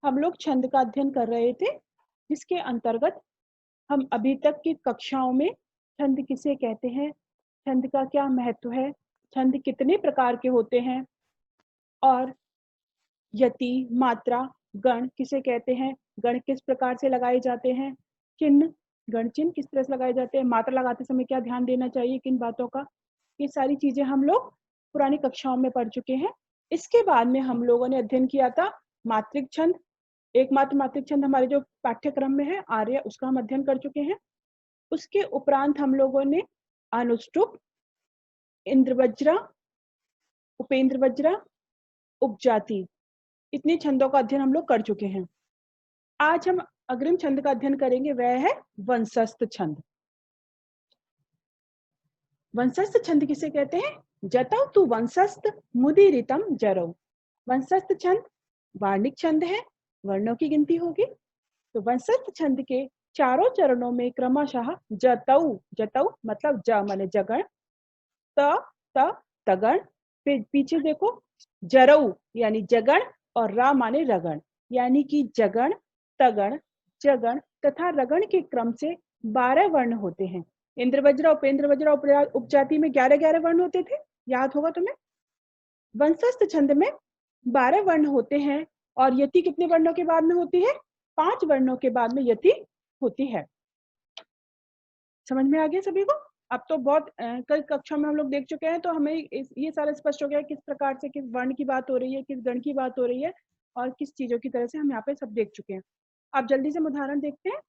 हम लोग छंद का अध्ययन कर रहे थे, जिसके अंतर्गत हम अभी तक की कक्षाओं में छंद किसे कहते हैं, छंद का क्या महत्व है, छंद कितने प्रकार के होते हैं और यति, मात्रा, गण किसे कहते हैं, गण किस प्रकार से लगाए जाते हैं, चिन्ह, गण चिन्ह किस तरह से लगाए जाते हैं, मात्रा लगाते समय क्या ध्यान देना चाहिए, किन बातों का, ये सारी चीजें हम लोग पुरानी कक्षाओं में पढ़ चुके हैं। इसके बाद में हम लोगों ने अध्ययन किया था मात्रिक छंद, एकमात्र मात्रिक छंद हमारे जो पाठ्यक्रम में है आर्य, उसका हम अध्ययन कर चुके हैं। उसके उपरांत हम लोगों ने अनुष्टुप, इंद्रवज्रा, उपेंद्रवज्रा, उपजाति, इतने छंदों का अध्ययन हम लोग कर चुके हैं। आज हम अग्रिम छंद का अध्ययन करेंगे, वह है वंशस्थ छंद। वंशस्थ छंद किसे कहते हैं, जतौ तु वंशस्थ मुदीरितम जरौ। वंशस्थ छंद वार्णिक छंद है, वर्णों की गिनती होगी। तो वंशस्थ छंद के चारों चरणों में क्रमशः जतौ, जतौ मतलब ज माने जगण, त तगण, फिर पीछे देखो जरौ यानी जगण और रा माने रगण, यानी कि जगण, तगण, जगण तथा रगण के क्रम से 12 वर्ण होते हैं। इंद्रवज्रा, उपेंद्रवज्रा, उपजाति में 11-11 वर्ण होते थे, याद होगा तुम्हें। वंशस्थ छंद में 12 वर्ण होते हैं और यति कितने वर्णों के बाद में होती है, 5 वर्णों के बाद में यति होती है। समझ में आ गया सभी को। अब तो बहुत कई कक्षा में हम लोग देख चुके हैं, तो हमें ये सारा स्पष्ट हो गया किस प्रकार से किस वर्ण की बात हो रही है, किस गण की बात हो रही है और किस चीजों की तरह से हम यहाँ पे सब देख चुके हैं। अब जल्दी से उदाहरण देखते हैं।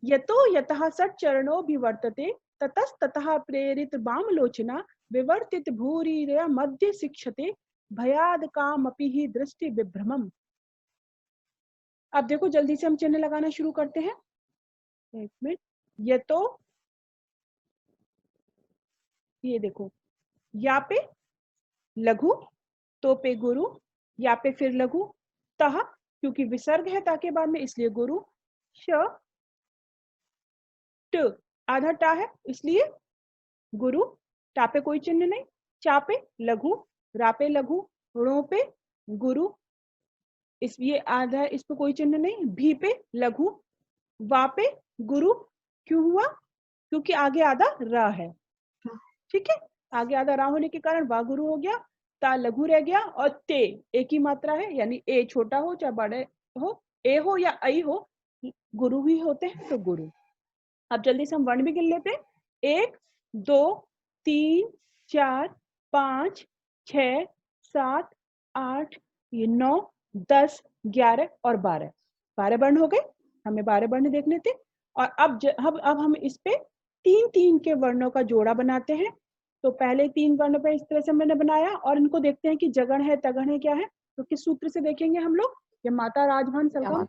यतो यतः षट चरणों विवर्तते ततस्ततः प्रेरित वामलोचना विवर्तित भूरि मध्य शिक्षते भयाद कामपि ही दृष्टि विभ्रमम। अब देखो जल्दी से हम चिन्ह लगाना शुरू करते हैं। एक मिनट। यतो, ये देखो, या पे लघु, तो पे गुरु, या पे फिर लघु, तह क्योंकि विसर्ग है ता के बाद में इसलिए गुरु, श ट आधा टा है इसलिए गुरु, टा पे कोई चिन्ह नहीं, चा पे लघु, रा पे लघु, रो पे गुरु, इस ये आधा है, इस पे कोई चिन्ह नहीं, भी पे लघु, वा पे गुरु, क्यों हुआ, क्योंकि आगे आधा रा है, ठीक है, आगे आधा रा होने के कारण वा गुरु हो गया, ता लघु रह गया और ते एक ही मात्रा है, यानी ए छोटा हो चाहे बड़े हो, ए हो या आई हो, गुरु ही होते हैं तो गुरु। अब जल्दी से हम वर्ण भी गिन लेते हैं। 1 2 3 4 5 6 7 8 ये 9 10 11 और 12 वर्ण हो गए। हमें 12 वर्ण देखने थे और अब हम इस पे 3-3 के वर्णों का जोड़ा बनाते हैं। तो पहले 3 वर्णों पे इस तरह से मैंने बनाया और इनको देखते हैं कि जगण है तगण है क्या है। तो किस सूत्र से देखेंगे हम लोग, ये माता राजभान सरगम।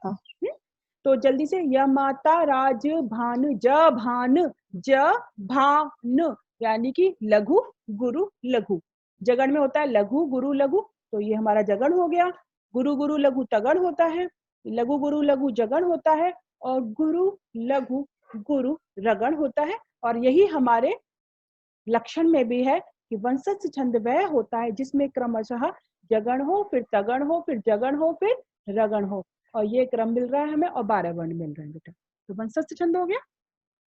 तो जल्दी से, य माता राज भान ज भान ज भान, यानी कि लघु गुरु लघु, जगण में होता है लघु गुरु लघु, तो ये हमारा जगण हो गया। गुरु गुरु लघु तगण होता है, लघु गुरु लघु जगण होता है और गुरु लघु गुरु रगण होता है। और यही हमारे लक्षण में भी है कि वंशस्थ छंद वह होता है जिसमें क्रमशः जगण हो, फिर तगण हो, फिर जगण हो, फिर रगण हो, और ये क्रम मिल रहा है हमें और 12 वर्ण मिल रहे हैं बेटा। तो वंशस्थ छंद हो गया,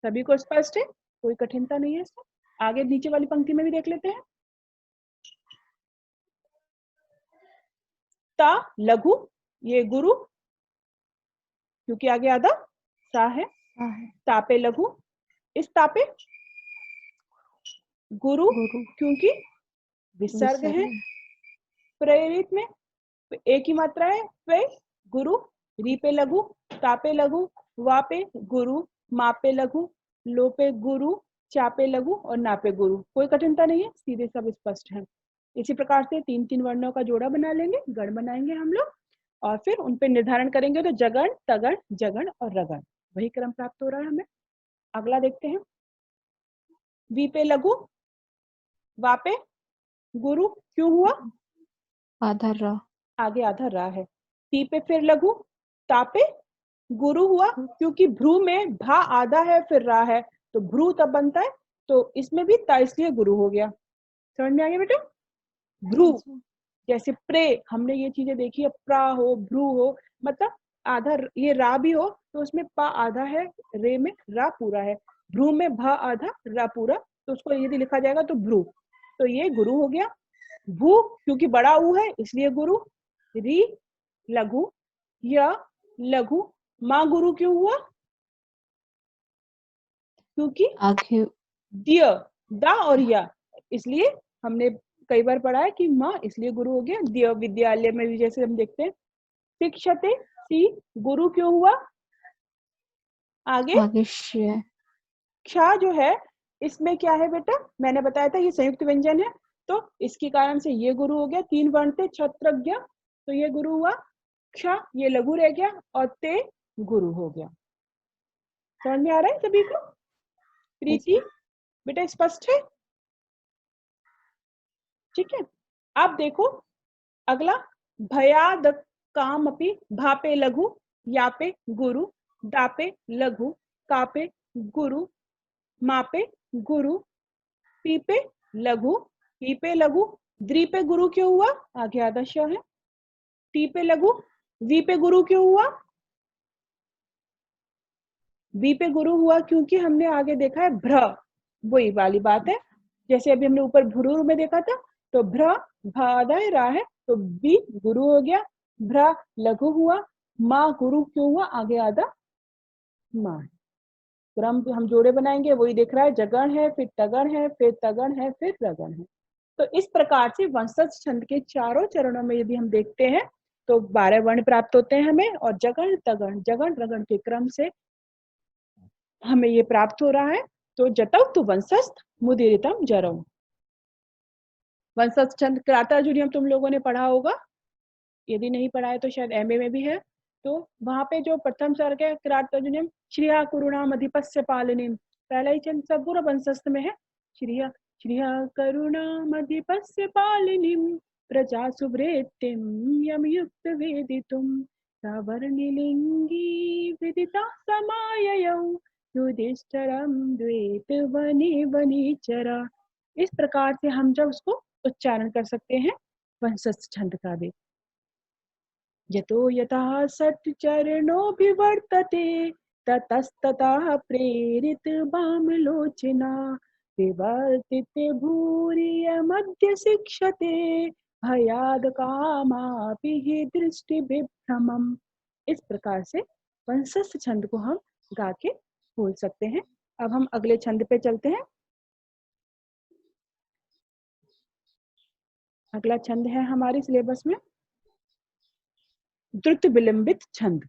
सभी को स्पष्ट है, कोई कठिनता नहीं है इसमें। आगे नीचे वाली पंक्ति में भी देख लेते हैं। ता लघु, ये गुरु क्योंकि आगे आधा सा है, तापे लघु, इस तापे गुरु क्योंकि विसर्ग है, प्रेरित में एक ही मात्रा है, वे गुरु, री पे लघु, तापे लघु, वापे गुरु, मापे लघु, लोपे गुरु, चापे लघु और नापे गुरु। कोई कठिनता नहीं है, सीधे सब स्पष्ट है। इसी प्रकार से 3-3 वर्णों का जोड़ा बना लेंगे, गण बनाएंगे हम लोग और फिर उन पे निर्धारण करेंगे। तो जगण तगण जगण और रगण, वही क्रम प्राप्त हो रहा है हमें। अगला देखते हैं। वी पे लघु, वापे गुरु, क्यों हुआ, आधा रा, आगे आधा रा है। टी पे फिर लघु, तापे गुरु हुआ क्योंकि भ्रू में भा आधा है फिर रा है, तो भ्रू तब बनता है, तो इसमें भी ता इसलिए गुरु हो गया। समझ में आ गया बेटा, भ्रू जैसे प्रे, हमने ये चीजें देखी है, प्रा हो, भ्रू हो, मतलब आधा ये रा भी हो तो उसमें पा आधा है, रे में रा पूरा है, भ्रू में भा आधा रा पूरा, तो उसको यदि लिखा जाएगा तो भ्रू। तो ये गुरु हो गया। भू क्योंकि बड़ा ऊ है इसलिए गुरु। री लघु, या लघु। माँ गुरु क्यों हुआ? क्योंकि आगे दिय, दा और या, इसलिए हमने कई बार पढ़ा है कि माँ इसलिए गुरु हो गया। दिय विद्यालय में भी जैसे हम देखते हैं। शिक्षते, सी गुरु क्यों हुआ? आगे आगे श क्ष जो है इसमें क्या है बेटा, मैंने बताया था ये संयुक्त व्यंजन है, तो इसके कारण से ये गुरु हो गया। 3 वर्ण थे, छत्रज्ञ, तो ये गुरु हुआ। क्ष ये लघु रह गया और ते गुरु हो गया। समझ में आ रहा है सभी को? प्रीति बेटा स्पष्ट है? ठीक है। अब देखो अगला, भयाद काम अपि भापे लघु, यापे गुरु, दापे लघु, कापे गुरु, मापे गुरु, पीपे लघु, पीपे लघु। द्रीपे गुरु क्यों हुआ? आगे आदर्श है। टीपे लघु, वीपे गुरु क्यों हुआ? वीपे गुरु हुआ क्योंकि हमने आगे देखा है भ्र, वही वाली बात है, जैसे अभी हमने ऊपर भ्रूर में देखा था, तो भ्र भादा रा है तो बी गुरु हो गया। भ्र लघु हुआ, माँ गुरु क्यों हुआ? आगे आधा माँ। क्रम हम जोड़े बनाएंगे, वही दिख रहा है, जगण है, फिर तगण है, फिर तगण है, फिर रगण है। तो इस प्रकार से वंशज छंद के चारों चरणों में यदि हम देखते हैं तो 12 वर्ण प्राप्त होते हैं हमें, और जगण तगण जगण रगण के क्रम से हमें ये प्राप्त हो रहा है। तो जतौ तु वंशस्थ मुदीरितम जरौ। वंशज छंद क्रातार्जुनीयम तुम लोगों ने पढ़ा होगा, यदि नहीं पढ़ा है तो शायद एमए में भी है। तो वहां पे जो प्रथम सर्ग है क्रातार्जुनीयम, श्रिया करुणाम अधिपस्य पालिनीम, पहला ही छंद सब पूरा वंशस्थ में है। श्रिया श्रिया करुणाम अधिपस्य पालिनीम, प्रजा सुवृत्तिम यम युक्त वेदितुम, सवर्णिलिंगी विदिता समाययौ, युधिष्ठिरं द्वैत वने वनेचरा। इस प्रकार से हम जब उसको उच्चारण कर सकते हैं वंशज छंद का भी। यतो यतः सच्चरणोऽभिवर्तते, ततस्ततः प्रेरित वामलोचना, विवर्तित भूरियमद्य शिक्षते, भयाद कामापि हि दृष्टि विभ्रमम्। इस प्रकार से वंशस्थ छंद को हम गा के बोल सकते हैं। अब हम अगले छंद पे चलते हैं। अगला छंद है हमारी सिलेबस में द्रुत विलंबित छंद।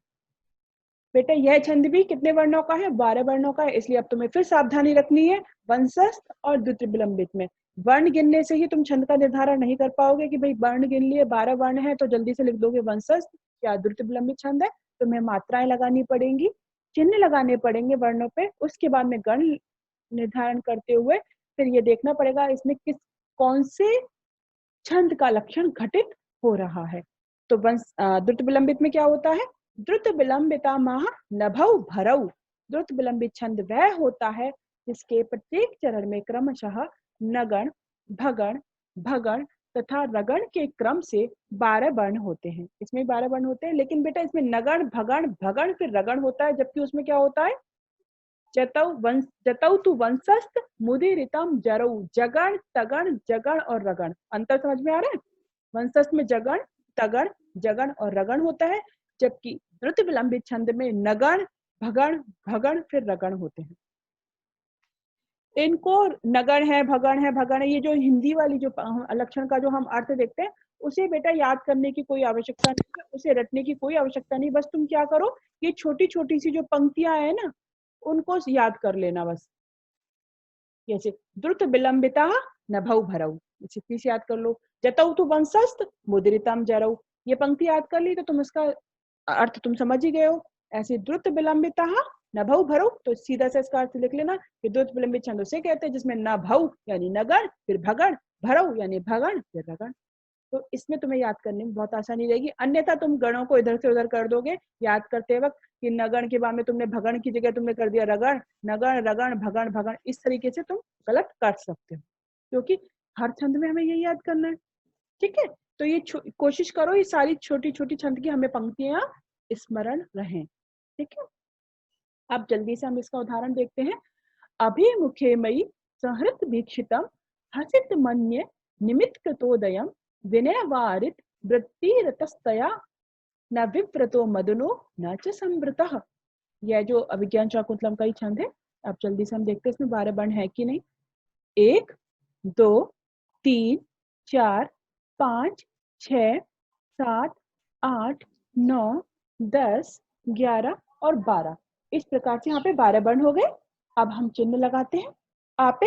बेटा यह छंद भी कितने वर्णों का है? 12 वर्णों का है, इसलिए अब तुम्हें फिर सावधानी रखनी है वंशस्थ और द्रुत विलंबित में। वर्ण गिनने से ही तुम छंद का निर्धारण नहीं कर पाओगे कि भाई वर्ण गिन लिए 12 वर्ण है तो जल्दी से लिख दोगे वंशस्थ या द्रुत विलंबित छंद है। तुम्हें मात्राएं लगानी पड़ेंगी, चिन्ह लगाने पड़ेंगे वर्णों पे, उसके बाद में गण निर्धारण करते हुए फिर ये देखना पड़ेगा इसमें किस कौन से छंद का लक्षण घटित हो रहा है। तो द्रुत विलंबित में क्या होता है? द्रुत विलंबिता माह नभौ भरौ। द्रुत विलंबित छंद वह होता है जिसके प्रत्येक चरण में क्रमशः नगण, भगण, भगण तथा रगण के क्रम से 12 वर्ण होते हैं। इसमें 12 वर्ण होते हैं, लेकिन बेटा इसमें नगण, भगण, भगण फिर रगण होता है, जबकि उसमें क्या होता है? जतौ तु वंशस्थ मुदीरितम जरौ। जगण, तगण, जगण और रगण, अंतर समझ में आ रहा है? वंशस्थ में जगण, तगण, जगण और रगण होता है, जबकि द्रुत विलंबित छंद में नगण, भगण, भगण फिर रगण होते हैं। इनको नगण है, भगण है, भगण है, ये जो हिंदी वाली जो लक्षण का जो हम अर्थ देखते हैं उसे बेटा याद करने की कोई आवश्यकता नहीं है, उसे रटने की कोई आवश्यकता नहीं। बस तुम क्या करो, ये छोटी छोटी सी जो पंक्तियां है ना उनको याद कर लेना बस। जैसे द्रुत विलंबिता नभौ भरौ, इतनी सी याद कर लो। जतौ तु वंशस्थ मुद्रितम जरौ, ये पंक्ति याद कर ली तो तुम इसका अर्थ तुम समझ ही गए हो। ऐसे द्रुत विलंबिता नभौ भरौ, तो सीधा से इसका अर्थ लिख लेना कि द्रुत विलंबित छंद उसे कहते हैं जिसमें नभौ यानी नगण, फिर भगण, भरौ यानी भगण, फिर रगण। तो इसमें तुम्हें याद करने में बहुत आसानी रहेगी, अन्यथा तुम गणों को इधर से उधर कर दोगे याद करते वक्त कि नगण के बाद में तुमने भगण की जगह तुमने कर दिया रगण, नगण रगण भगण भगण, इस तरीके से तुम गलत कर सकते हो, क्योंकि हर छंद में हमें यही याद करना है। ठीक है, तो ये कोशिश करो ये सारी छोटी छोटी छंद की हमें पंक्तियां स्मरण रहें। ठीक है, अब जल्दी से हम इसका उदाहरण देखते हैं। अभिमुखे मयि संहृत वीक्षितम हसित मन्ये निमित्त कृतोदयम विनयवारित वृत्तिरतस्तया न विव्रतो मदनो न च संवृतः। यह जो अभिज्ञान शाकुंतलम का ही छंद है। अब जल्दी से हम देखते हैं इसमें 12 वर्ण है कि नहीं। 1 2 3 4 5 6 7 8 9 10 11 और 12, इस प्रकार से यहाँ पे 12 वर्ण हो गए। अब हम चिन्ह लगाते हैं। आ पे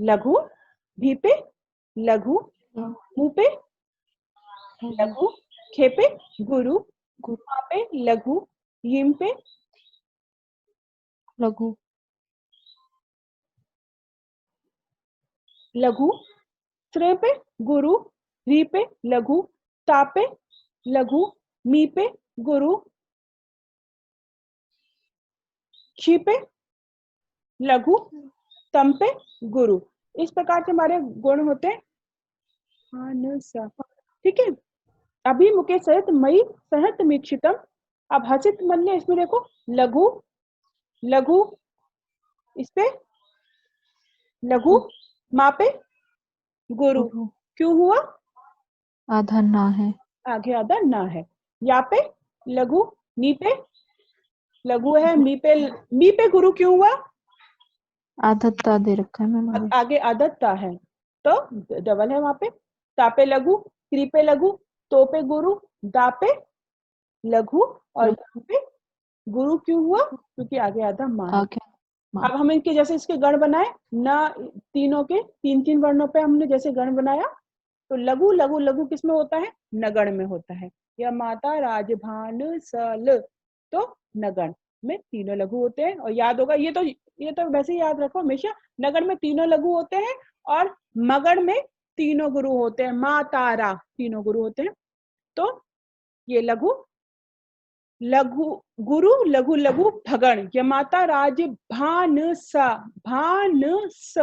लघु, भी पे लघु, मु पे लघु, खे पे गुरु, आ पे लघु, यिम पे लघु, लघु, श्रे पे गुरु, री पे लघु, ता पे लघु, मी पे गुरु, शी पे लघु, तम पे गुरु। इस प्रकार से हमारे गुण होते हैं। ठीक है, अभी मुके सहित मई सहत मीक्षितम। अब हसित मन ने इसमें देखो लघु लघु, इस पे लघु, माँ पे गुरु, क्यों हुआ? आधा ना है, आगे आधा ना है। या पे लघु, नी पे लघु है, मी पे गुरु क्यों हुआ? आधता दे रखा है मैम। आगे आदतता है तो डबल है वहां पे। ता पे लघु, क्री पे लघु, तो पे गुरु, दा पे लघु और यहाँ पे गुरु क्यों हुआ? क्योंकि आगे आधा माँ है। अब हम इनके जैसे इसके गण बनाए ना, तीनों के 3-3 वर्णों पे हमने जैसे गण बनाया, तो लघु लघु लघु किसमें होता है? नगण में होता है। या माता राजभान सल, तो नगण में तीनों लघु होते हैं। और याद होगा ये तो वैसे ही याद रखो हमेशा, नगण में तीनों लघु होते हैं और मगण में तीनों गुरु होते हैं। माँ तारा तीनों गुरु होते हैं। तो ये लघु लघु गुरु लघु लघु भगण, यमाता राज भान स,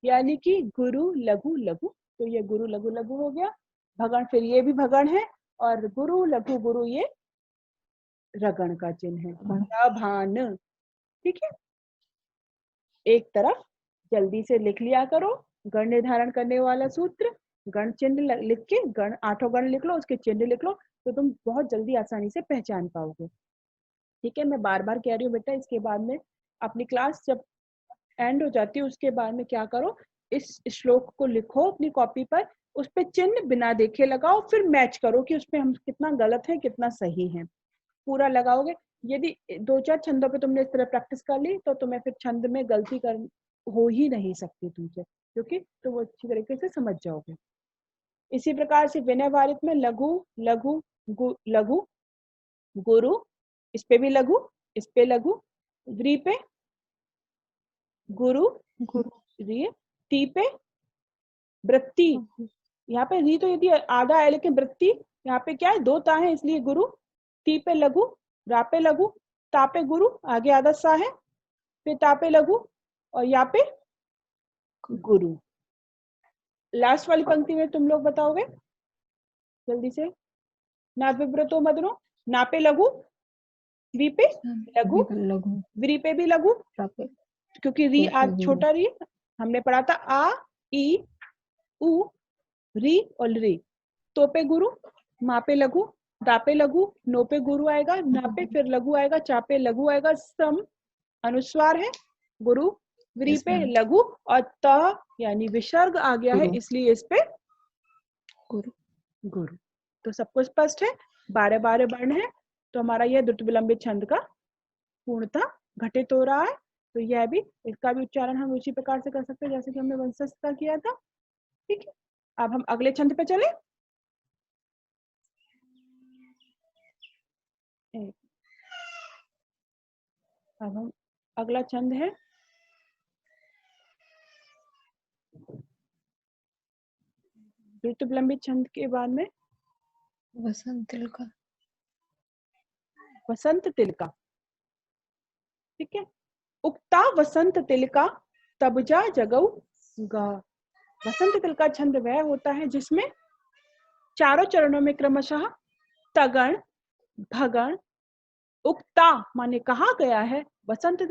यानी कि गुरु लघु लघु, तो ये गुरु लघु लघु हो गया। भगण फिर ये भी भगण है और गुरु लघु गुरु ये रगण का चिन्ह है। भान, ठीक है। एक तरफ जल्दी से लिख लिया करो गण निर्धारण करने वाला सूत्र, गण चिन्ह लिख के गण 8 गण लिख लो, उसके चिन्ह लिख लो, तो तुम बहुत जल्दी आसानी से पहचान पाओगे। ठीक है, मैं बार बार कह रही हूँ बेटा, इसके बाद में अपनी क्लास जब एंड हो जाती है उसके बाद में क्या करो, इस श्लोक को लिखो अपनी कॉपी पर, उस पे चिन्ह बिना देखे लगाओ, फिर मैच करो कि उसपे हम कितना गलत है कितना सही है, पूरा लगाओगे। यदि 2-4 छंदों पे तुमने इस तरह प्रैक्टिस कर ली तो तुम्हें फिर छंद में गलती हो ही नहीं सकती तुमसे, क्योंकि तो वो अच्छी तरीके से समझ जाओगे। इसी प्रकार से विनय वारित में लघु लघु लघु, गुरु, इस पे भी लघु, इस पे लघु, व्री पे गुरु री, ती पे वृत्ति, यहाँ पे री तो यदि आधा है लेकिन वृत्ति यहाँ पे क्या है, 2 ता है इसलिए गुरु, ती पे लघु, रा पे लघु, ता पे गुरु, आगे आधा सा है, फिर ता पे लघु और यहाँ पे गुरु। लास्ट वाली पंक्ति में तुम लोग बताओगे जल्दी से। ना विव्रतो मदनो, ना पे लघु, वी पे लघु, व्री पे भी लघु, क्योंकि री आज छोटा री हमने पढ़ा था, आ ई उ री और री। तो पे गुरु, मा पे लघु, दा पे लघु, नो पे गुरु आएगा, ना पे फिर लघु आएगा, चा पे लघु आएगा, सम अनुस्वार है, गुरु, व्री पे लघु और त यानी विसर्ग आ गया है, इसलिए इस पे गुरु गुरु। तो सबको स्पष्ट है, 12 वर्ण है, तो हमारा यह द्रुत विलंबित छंद का पूर्णतः घटित हो रहा है। तो यह भी, इसका भी उच्चारण हम उसी प्रकार से कर सकते हैं जैसे कि हमने वंशज का किया था। ठीक है, अब हम अगले छंद पे चले। अब हम अगला छंद है द्रुत विलंबित छंद के बाद में वसंत तिलका, वसंत तिलका। ठीक है, उक्ता वसंत तिलका तबजा जगऊ गा। वसंत तिलका छंद वह होता है जिसमें चारों चरणों में क्रमशः तगण, भगण, उक्ता माने कहा गया है वसंत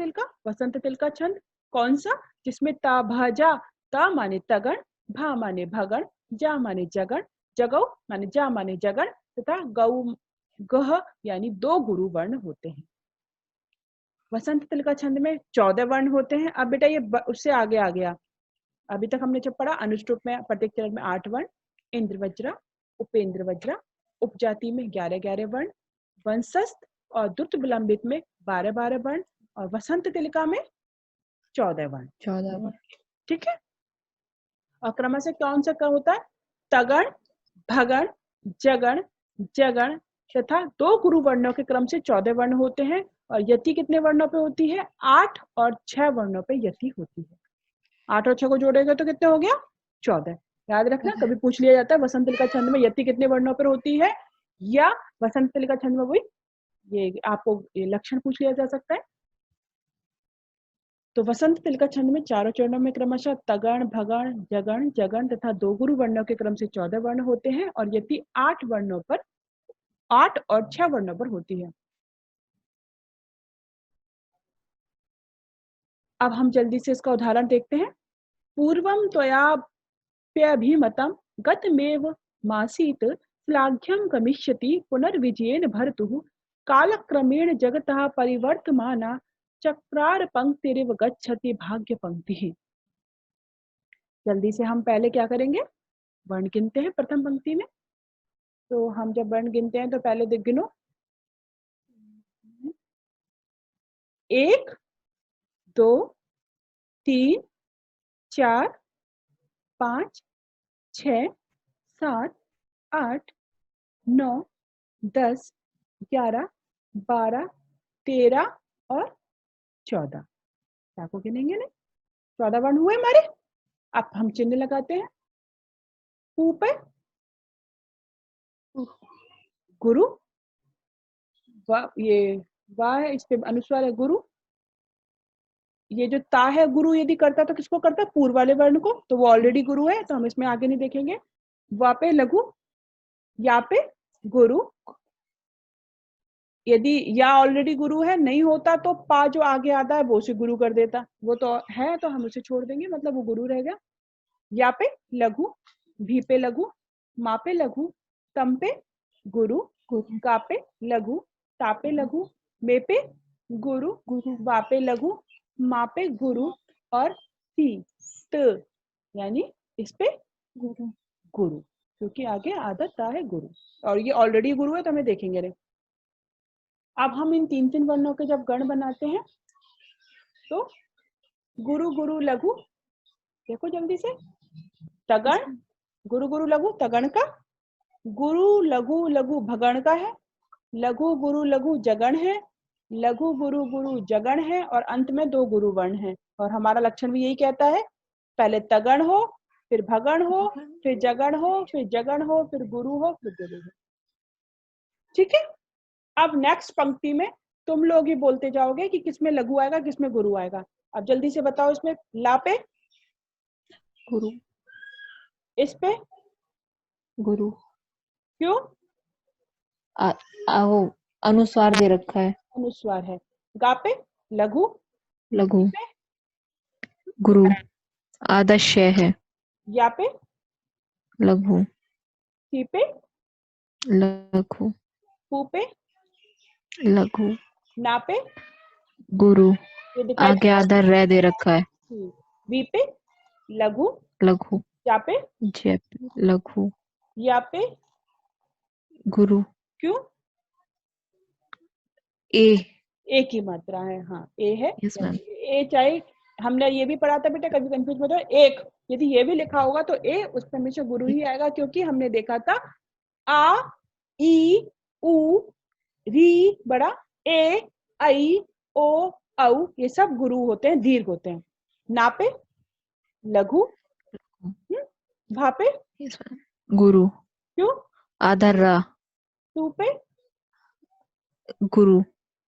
तिल का छंद कौन सा, जिसमें ता भजा, ता माने तगण, भा माने भगण, जा माने जगण, जगौ माने जा माने जगण तथा गौ गह यानी 2 गुरु वर्ण होते हैं। वसंत तिल का छंद में 14 वर्ण होते हैं। अब बेटा ये उससे आगे आ गया। अभी तक हमने जब पढ़ा अनुष्टुप में प्रत्येक चरण में 8 वर्ण, इंद्र वज्रा, उपेंद्र वज्रा, उपजाति में 11 वर्ण, वंशस्थ और द्रुत विलंबित में 12 वर्ण और वसंत तिलका में 14 वर्ण। 14 वर्ण। ठीक है। और क्रम से कौन सा क्रम होता है, तगण, भगण, जगण, जगण तथा 2 गुरु वर्णों के क्रम से 14 वर्ण होते हैं। और यति कितने वर्णों पे होती है, 8 और 6 वर्णों पे यति होती है। 8 और 6 को जोड़ेगा तो कितने हो गया, 14। याद रखना, कभी पूछ लिया जाता है वसंत तिल का छंद में यति कितने वर्णों पर होती है, या वसंत तिल का छंद में वही ये आपको ये लक्षण पूछ लिया जा सकता है। तो वसंत तिल का छंद में चारों चरणों में क्रमशः तगण, भगण, जगण, जगण तथा 2 गुरु वर्णों के क्रम से 14 वर्ण होते हैं और यति 8 वर्णों पर 8 और 6 वर्णों पर होती है। अब हम जल्दी से इसका उदाहरण देखते हैं। पूर्वम त्वयाप्यभिमतं गतमेव मासीत श्लाघ्यं गमिष्यति पुनर्विजयेन भर्तुः कालक्रमेण जगतः परिवर्तमाना चक्रार पंक्तिरिव गच्छति भाग्य पंक्ति। जल्दी से हम पहले क्या करेंगे, वर्ण गिनते हैं प्रथम पंक्ति में। तो हम जब वर्ण गिनते हैं तो पहले देख गिनो, 1 2 3 4 5 6 7 8 9 10 11 12 13 और 14। क्या को गिनेंगे ना, 14 वर्ण हुए हमारे। अब हम चिन्ह लगाते हैं। पू पे गुरु, ये वाह है, इस पे अनुस्वार है गुरु। ये जो ता है गुरु यदि करता तो किसको करता, पूर्व वाले वर्ण को, तो वो ऑलरेडी गुरु है तो हम इसमें आगे नहीं देखेंगे। वा पे लघु, या पे गुरु, यदि या ऑलरेडी गुरु है नहीं होता तो पा जो आगे आता है वो उसे गुरु कर देता, वो तो है तो हम उसे छोड़ देंगे, मतलब वो गुरु रहेगा। या पे लघु, भी पे लघु, मा पे लघु, तम पे गुरु, गा पे लघु, ता पे लघु, मे पे गुरु, वा पे लघु, मा पे गुरु और सी त यानी इस पे गुरु, क्योंकि आगे आदत ता है गुरु और ये ऑलरेडी गुरु है तो हमें देखेंगे नहीं। अब हम इन 3 वर्णों के जब गण बनाते हैं तो गुरु गुरु लघु, देखो जल्दी से, तगण, गुरु गुरु लघु तगण का, गुरु लघु लघु भगण का है, लघु गुरु लघु जगण है, लघु गुरु गुरु जगण है और अंत में 2 गुरु वर्ण है। और हमारा लक्षण भी यही कहता है, पहले तगण हो, फिर भगण हो, फिर जगण हो, फिर जगण हो, फिर गुरु हो, फिर गुरु हो। ठीक है। अब नेक्स्ट पंक्ति में तुम लोग ही बोलते जाओगे कि किसमें लघु आएगा किसमें गुरु आएगा। अब जल्दी से बताओ, इसमें ला पे गुरु, इस पे गुरु, क्यों, वो अनुस्वार दे रखा है, अनुस्वार है। गा पे लघु, लघु, गुरु, आदस्य है, या पे लघु, सी पे लघु, पू पे लघु, ना पे गुरु, ये दिखाई आगे आधा रे दे रखा है, वी पे लघु, लघु, या पे जे पे लघु, या पे गुरु, क्यों, ए की मात्रा है, हाँ ए है। यस मैम, ए चाहे हमने ये भी पढ़ा था बेटा, कभी कंफ्यूज मत हो, एक यदि ये भी लिखा होगा तो ए उस पर हमेशा गुरु ही आएगा, क्योंकि हमने देखा था आ ई उ री बड़ा, ए आई ओ औ ये सब गुरु होते हैं, दीर्घ होते हैं। ना पे लघु, भा पे यस मैम, गुरु, क्यों, आधा रा, टू पे गुरु,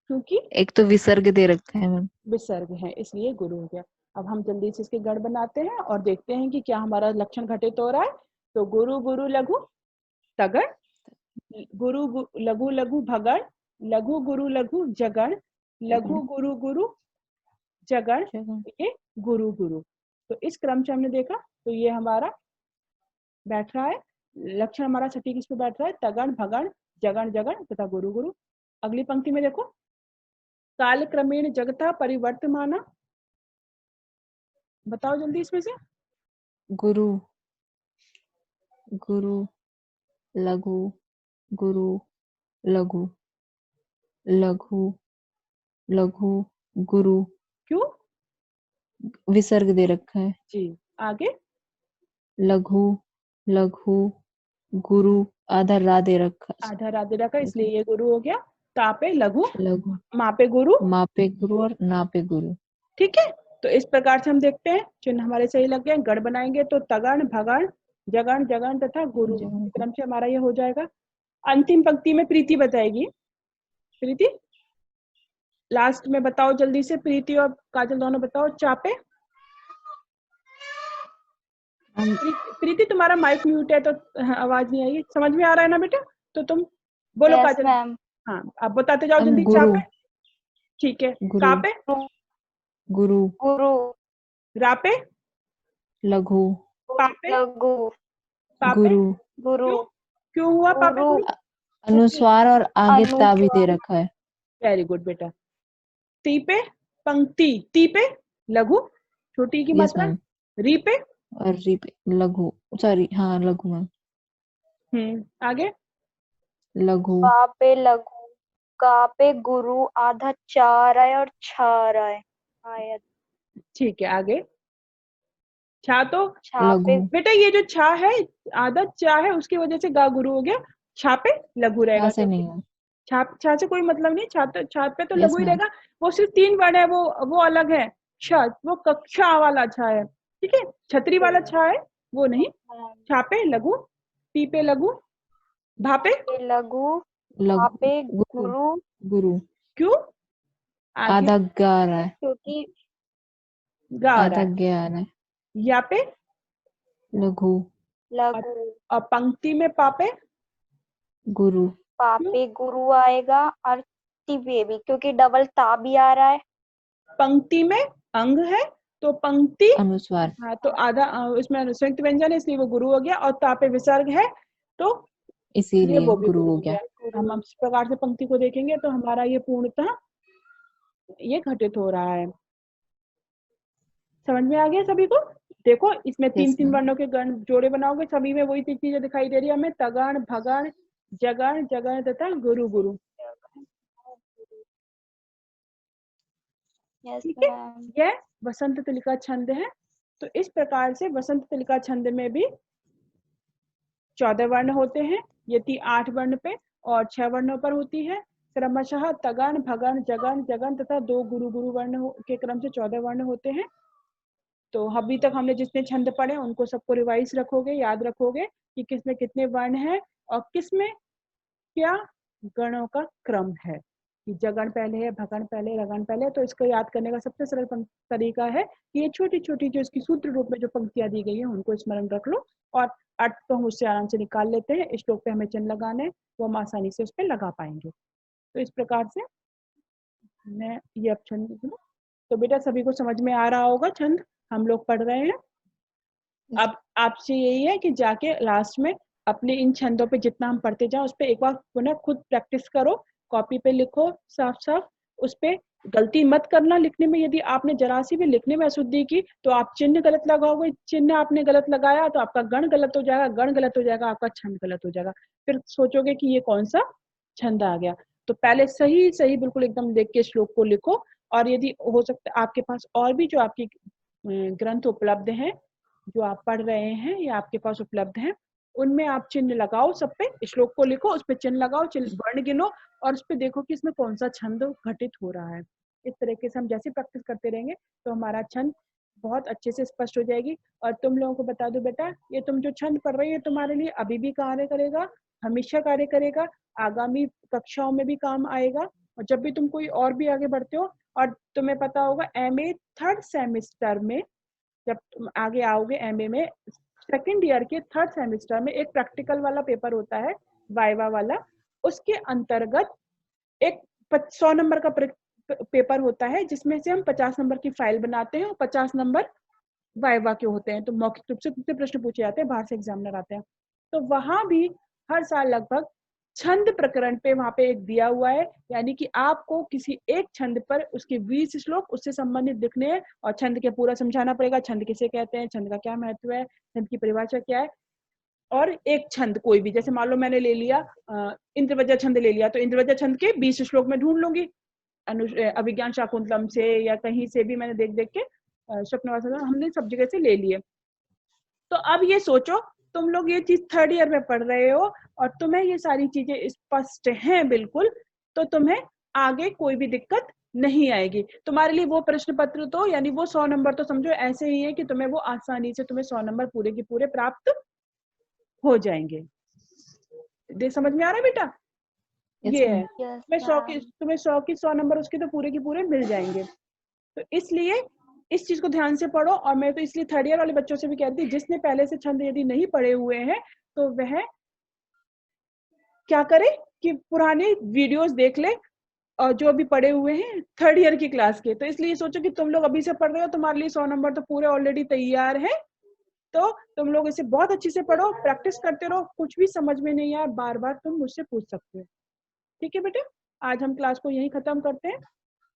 क्योंकि एक तो विसर्ग दे रखा है मैम, विसर्ग है इसलिए गुरु हो गया। अब हम जल्दी से इसके गढ़ बनाते हैं और देखते हैं कि क्या हमारा लक्षण घटित हो रहा है। तो गुरु गुरु लघु, तगड़, लघु लघु भगड़, लघु गुरु लघु जगण, लघु गुरु गुरु जगण, ये गुरु गुरु। तो इस क्रम से हमने देखा, तो ये हमारा बैठ रहा है, लक्षण हमारा सटीक इस पे बैठ रहा है, तगण भगण जगण जगण तथा गुरु गुरु। अगली पंक्ति में देखो, काल क्रमेण जगता परिवर्तमाना, बताओ जल्दी इसमें से। गुरु, गुरु, लघु, गुरु, लघु, लघु, लघु, गुरु। क्यों? विसर्ग दे रखा है। जी, आगे लघु, लघु, गुरु, आधा रा दे रखा है। आधा रा दे रखा, इसलिए ये गुरु हो गया। तापे लघु, लघु, मापे गुरु, मापे गुरु और नापे गुरु। ठीक है। तो इस प्रकार से हम देखते हैं, चिन्ह हमारे सही लग गए। गढ़ बनाएंगे तो तगण भगण जगण जगण तथा गुरु, क्रम से हमारा ये हो जाएगा। अंतिम पंक्ति में प्रीति बताएगी। प्रीति लास्ट में बताओ जल्दी से, प्रीति और काजल दोनों बताओ। चापे, प्रीति तुम्हारा माइक म्यूट है तो आवाज नहीं आई, समझ में आ रहा है ना बेटा? तो तुम बोलो। yes, काजल। हाँ, आप बताते जाओ जल्दी। गुरु, चापे, ठीक है। गुरु, कापे, गुरु, गुरु, रापे, लघु, पापे, लघु, पापे, गुरु। गुरु, क्यों हुआ पापे गुरु, गुरु? अनुस्वार और आगे ता भी दे अनुस्वार। रखा है। वेरी गुड बेटा। तीपे पंक्ति, तीपे लघु छोटी की यस मात्रा, मैम। रीपे और री पे लघु, सॉरी हाँ लघु मैम। आगे लघु, का पे लघु, का पे गुरु, आधा चार है और छार है आयत। ठीक है। आगे छा, तो छा पे लघु, बेटा ये जो छा है, आदत चा है, उसकी वजह से गा गुरु हो गया। छा पे लघु रहेगा, छा से नहीं है। छा से कोई मतलब नहीं, छा पे तो यस लघु ही मैम। रहेगा। वो सिर्फ 3 वर्ण है, वो अलग है। छ वो कक्षा वाला छा है, ठीक है। छतरी वाला छा है, वो नहीं। छा पे लघु, पी पे लघु, भापे लघु, लघु, पे गुरु, गुरु, गुरु। क्यों? आगे आधा गा आ रहा है, क्योंकि गा आ रहा आधा है। गे आ रहा है। या पे लघु, लघु, और पंक्ति में पापे, गुरु, पापे गुरु आएगा और तिवे भी, क्योंकि डबल ता भी आ रहा है। पंक्ति में अंग है तो पंक्ति, अनुस्वार, हाँ तो आधा इसमें संयुक्त व्यंजन है, इसलिए वो गुरु हो गया। और तापे विसर्ग है तो ये इसीलिए वो भी गुरु गुरु हो हो गया। गया। हम इस प्रकार से पंक्ति को देखेंगे तो हमारा ये पूर्णतः ये घटित हो रहा है। समझ में आ गया सभी को? देखो इसमें 3-3 मैम। वर्णों के गण जोड़े बनाओगे, सभी में वही चीजें दिखाई दे रही है हमें। तगण भगण जगण जगण तथा गुरु गुरु, यस ठीक है। मैम। यह वसंत तुलिका छंद है। तो इस प्रकार से वसंत तुलिका छंद में भी 14 वर्ण होते हैं, यदि 8 वर्ण पे और 6 वर्णों पर होती है। क्रमशः तगण भगण जगण जगण तथा 2 गुरु गुरु वर्ण के क्रम से 14 वर्ण होते हैं। तो अभी तक हमने जितने छंद पढ़े उनको सबको रिवाइज रखोगे, याद रखोगे कि किसमें कितने वर्ण हैं और किसमें क्या गणों का क्रम है, कि जगण पहले है, भगण पहले, रगण पहले। तो इसको याद करने का सबसे सरल तरीका है कि ये छोटी छोटी जो इसकी सूत्र रूप में जो पंक्तियां दी गई है उनको स्मरण रख लो, और अर्थ तो हम उससे आराम से निकाल लेते हैं। इस श्लोक पे हमें चिन्ह लगाने, वो हम आसानी से उस पर लगा पाएंगे। तो इस प्रकार से मैं ये अब छंद, तो बेटा सभी को समझ में आ रहा होगा छंद हम लोग पढ़ रहे हैं। अब आपसे यही है कि जाके लास्ट में अपने इन छंदों पे जितना हम पढ़ते जाओ उस पे एक बार पुनः खुद प्रैक्टिस करो, कॉपी पे लिखो साफ साफ, उस पे गलती मत करना लिखने में। यदि आपने जरा सी भी लिखने में अशुद्धि की तो आप चिन्ह गलत लगाओगे, चिन्ह आपने गलत लगाया तो आपका गण गलत हो जाएगा, गण गलत हो जाएगा, आपका छंद गलत हो जाएगा। फिर सोचोगे कि ये कौन सा छंद आ गया। तो पहले सही सही बिल्कुल एकदम देख के श्लोक को लिखो, और यदि हो सकता है आपके पास और भी जो आपकी ग्रंथ उपलब्ध हैं, जो आप पढ़ रहे हैं या आपके पास उपलब्ध हैं, उनमें आप चिन्ह लगाओ, सब पे श्लोक को लिखो, उस पे चिन्ह लगाओ, चिन्ह वर्ण गिनो, और उस पे देखो कि इसमें कौन सा छंद घटित हो रहा है। इस तरीके से हम जैसे प्रैक्टिस करते रहेंगे तो हमारा छंद बहुत अच्छे से स्पष्ट हो जाएगी। और तुम लोगों को बता दो बेटा, ये तुम जो छंद पढ़ रही है तुम्हारे लिए अभी भी कार्य करेगा, हमेशा कार्य करेगा, आगामी कक्षाओं में भी काम आएगा। और जब भी तुम कोई और भी आगे बढ़ते हो, और तुम्हें पता होगा MA 3rd सेमेस्टर में जब तुम आगे आओगे, MA में सेकेंड ईयर के थर्ड सेमेस्टर में एक प्रैक्टिकल वाला पेपर होता है, वाइवा वाला, उसके अंतर्गत एक 100 नंबर का पेपर होता है जिसमें से हम 50 नंबर की फाइल बनाते हैं और 50 नंबर वाइवा के होते हैं। तो मौखिक रूप से कितने प्रश्न पूछे जाते हैं, बाहर से एग्जामिनर आते हैं। तो वहां भी हर साल लगभग छंद प्रकरण पे वहां पे एक दिया हुआ है, यानी कि आपको किसी एक छंद पर उसके 20 श्लोक उससे संबंधित लिखने हैं और छंद के पूरा समझाना पड़ेगा, छंद किसे कहते हैं, छंद का क्या महत्व है, छंद की परिभाषा क्या है। और एक छंद कोई भी, जैसे मान लो मैंने ले लिया इंद्रवज्र छंद ले लिया, तो इंद्रवज्र छंद के 20 श्लोक में ढूंढ लूंगी अभिज्ञान शाकुंतलम से या कहीं से भी, मैंने देख देख के स्वप्नवास हमने सब जगह से ले लिए। तो अब ये सोचो, तुम लोग ये चीज थर्ड ईयर में पढ़ रहे हो और तुम्हें ये सारी चीजें स्पष्ट हैं बिल्कुल, तो तुम्हें आगे कोई भी दिक्कत नहीं आएगी। तुम्हारे लिए वो प्रश्न पत्र तो यानी वो 100 नंबर तो समझो ऐसे ही है कि तुम्हें वो आसानी से तुम्हें 100 नंबर पूरे के पूरे प्राप्त हो जाएंगे। देख समझ में आ रहा है बेटा? ये है तुम्हें 100 की 100 नंबर उसके तो पूरे के पूरे मिल जाएंगे। तो इसलिए इस चीज को ध्यान से पढ़ो। और मैं तो इसलिए थर्ड ईयर वाले बच्चों से भी कहती हूँ, जिसने पहले से छंद यदि नहीं पढ़े हुए हैं तो वह क्या करे कि पुराने वीडियोस देख ले और जो अभी पढ़े हुए हैं थर्ड ईयर की क्लास के। तो इसलिए सोचो कि तुम लोग अभी से पढ़ रहे हो, तुम्हारे लिए 100 नंबर तो पूरे ऑलरेडी तैयार है। तो तुम लोग इसे बहुत अच्छे से पढ़ो, प्रैक्टिस करते रहो, कुछ भी समझ में नहीं आया बार बार तुम मुझसे पूछ सकते हो। ठीक है बेटे, आज हम क्लास को यहीं खत्म करते हैं,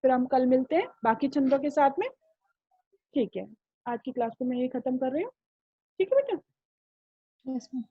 फिर हम कल मिलते हैं बाकी छंदों के साथ में। ठीक है, आज की क्लास को मैं यही खत्म कर रही हूँ। ठीक है बेटा? Yes, ma'am.